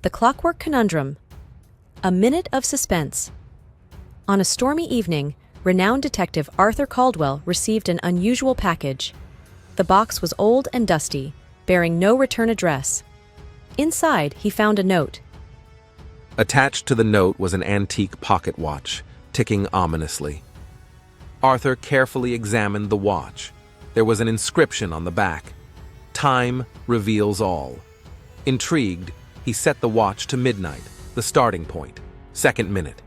The Clockwork Conundrum. A minute of suspense. On a stormy evening, renowned detective Arthur Caldwell received an unusual package. The box was old and dusty, bearing no return address. Inside, he found a note. Attached to the note was an antique pocket watch, ticking ominously. Arthur carefully examined the watch. There was an inscription on the back. Time reveals all. Intrigued, he set the watch to midnight, the starting point, second minute.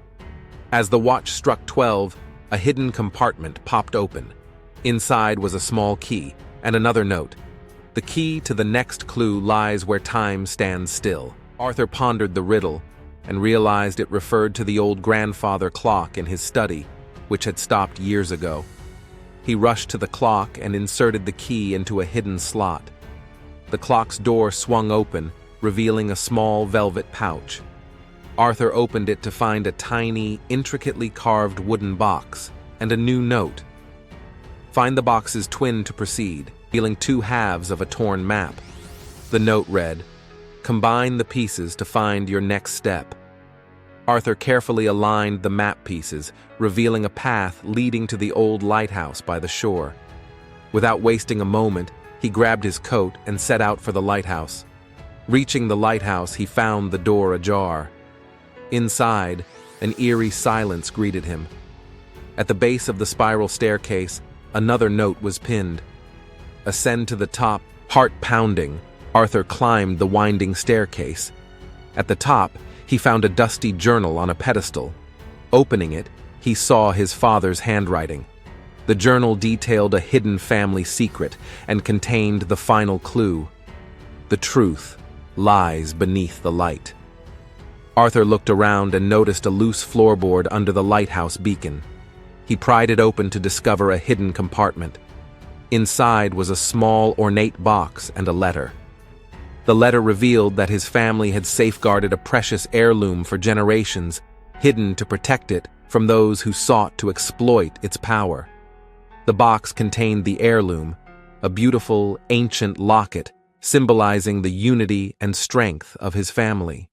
As the watch struck 12, a hidden compartment popped open. Inside was a small key and another note. The key to the next clue lies where time stands still. Arthur pondered the riddle and realized it referred to the old grandfather clock in his study, which had stopped years ago. He rushed to the clock and inserted the key into a hidden slot. The clock's door swung open, revealing a small velvet pouch. Arthur opened it to find a tiny, intricately carved wooden box and a new note. Find the box's twin to proceed, revealing two halves of a torn map. The note read, "Combine the pieces to find your next step." Arthur carefully aligned the map pieces, revealing a path leading to the old lighthouse by the shore. Without wasting a moment, he grabbed his coat and set out for the lighthouse. Reaching the lighthouse, he found the door ajar. Inside, an eerie silence greeted him. At the base of the spiral staircase, another note was pinned. Ascend to the top, heart pounding, Arthur climbed the winding staircase. At the top, he found a dusty journal on a pedestal. Opening it, he saw his father's handwriting. The journal detailed a hidden family secret and contained the final clue. The truth lies beneath the light. Arthur looked around and noticed a loose floorboard under the lighthouse beacon. He pried it open to discover a hidden compartment. Inside was a small, ornate box and a letter. The letter revealed that his family had safeguarded a precious heirloom for generations, hidden to protect it from those who sought to exploit its power. The box contained the heirloom, a beautiful, ancient locket symbolizing the unity and strength of his family.